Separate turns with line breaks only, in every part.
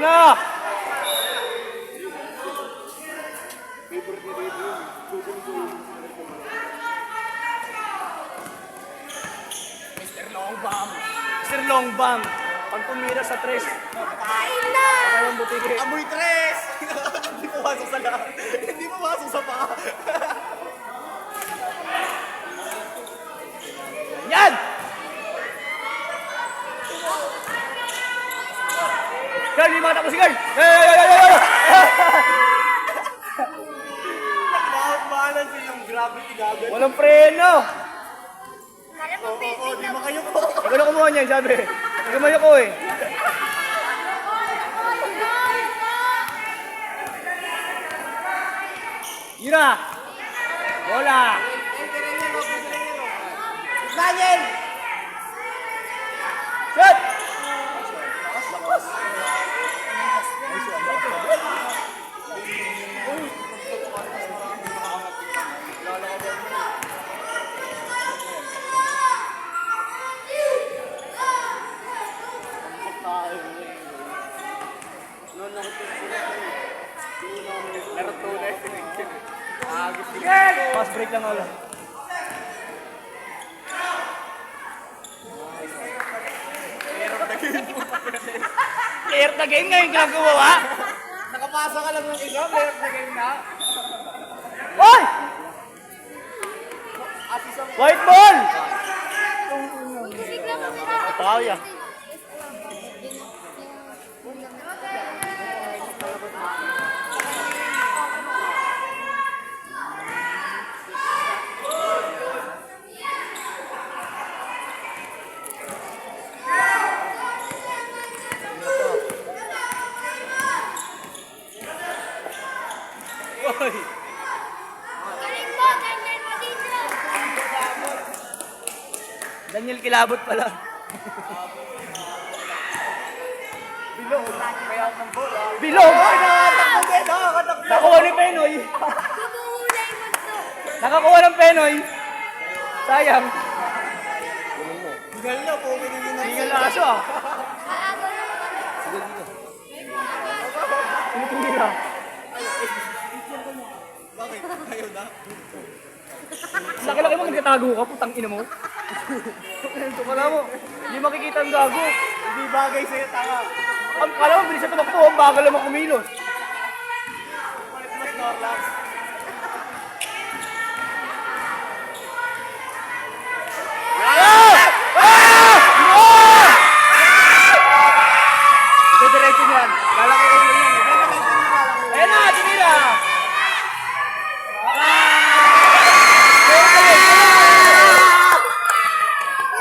na! Mr. Longbang. Mr. Longbang. Pag tumira sa tres.
Kain na!
Kayang butike.
Amoy tres! Hindi pumasok sa lahat. Hindi pumasok sa paa.
Yan! Girl, hindi mata ko si girl!
Nag-balance yung gravity gagawin.
Walang preno!
Kala mo
Oo, di makayo ko.
Ikaw na kumuha niyan, sabi. Nagamayo ko eh. Yun na! Bola!
Daniel!
Shot! Fast break lang ulit. Player of the game ngayon ka gumawa?
Nakapasa ka lang ng isa, player of the game na.
Hoy! White ball!
Gising na mo nila.
Tao ya. Hoy!
Galing mo, Daniel Matino.
Daniel Kilabot pala.
Bilong, kaya ng bola.
Bilog!
Nakakatakbo din, nakakatakbo.
Nakuha ni Penoy.
Tumuhulay mo to.
Nakakuha ng Penoy. Sayang.
Higal na, pogi na yun.
Hindi na aso ah.
Aago na mo.
Tinitira.
Bakit? Kayo na?
Laki-laki mo nagkatago ka, putang ina mo. Ito ka mo. Hindi makikita ang gago.
Hindi bagay sa'yo, tanga.
Ang kala mo, bilis na tumakbo. Ang bagal naman kumilos.
Palit mo Snorlax.
Diretso niyan. Lalaki ko yun yan. Ayan na, tinira.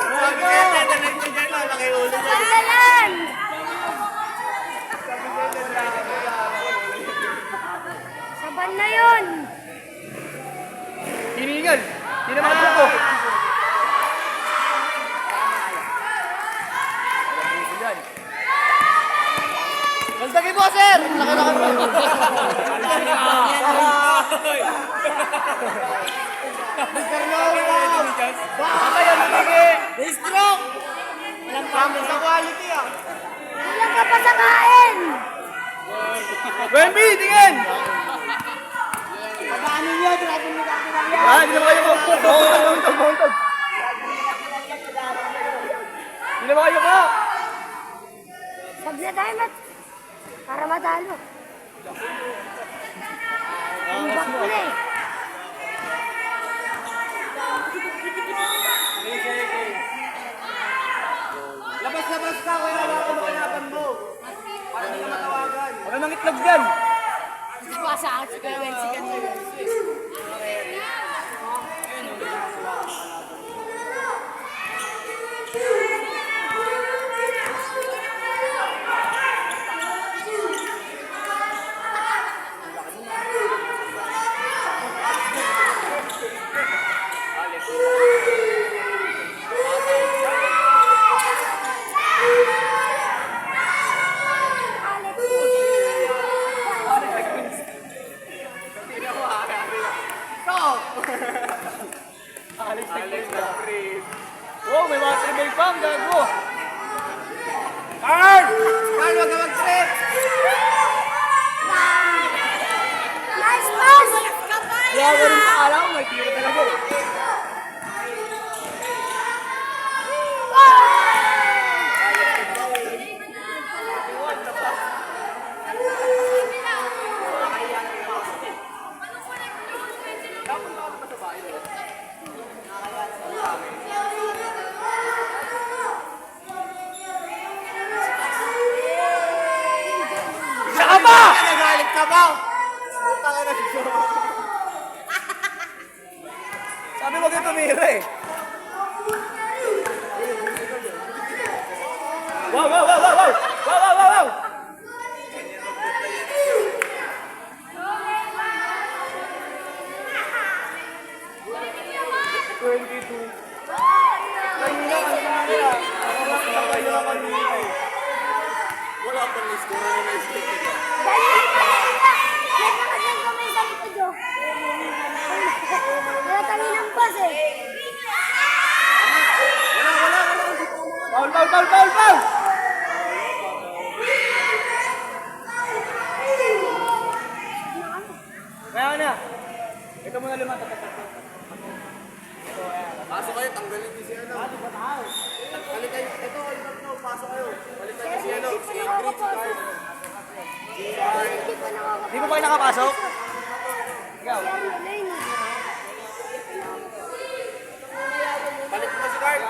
Sabi ko yan, dadalhin ko dyan, lalaki ulo niya.
Pandalan! Saban na yun.
Tiningal. Hindi naman ako.
Galdagin mo, sir! Laki-laki mo. Mr. Longbaum!
Baka yan, sige.
Stroke! Walang kami sa quality, ah.
Kulang ka pa sa kain.
Wemby, tingin.
Pagaanin niyo, driving mo kami lang yan.
Ah, hindi naman kayo mauntog. Hindi naman kayo ko.
Sab na tayo, Mat. Para matalo. Ang back mo na eh.
Labas-labas ka, kaya hawakan mo kalaban mo. Para hindi ka matawagan.
Wala nang itlog dyan.
Sa akin, si Kuya Wensi kanina.
ba? Putang ina si Joe.
Sabi mo kayo tumira eh. Wow, wow, wow, wow, wow! Wow, wow, wow, wow!
Wala pa ni score na may stick nito.
Ganyan ka na. Nagkakadyan kami sa likod, oh. Wala kami ng bus, eh.
Foul, foul, foul, foul, foul! Kaya na. Ito muna lima.
Pasok kayo, tanggalin niyo si ano. Balik kayo. Ito, pasok kayo. Balik kayo si ano. Si Ingrid, si Carl.
Hindi pa nakakapasok.
Di mo ba kayo nakapasok? Ikaw.
Balik mo si Carl.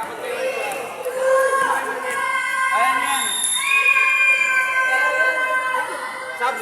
Ayan yan.
Sab,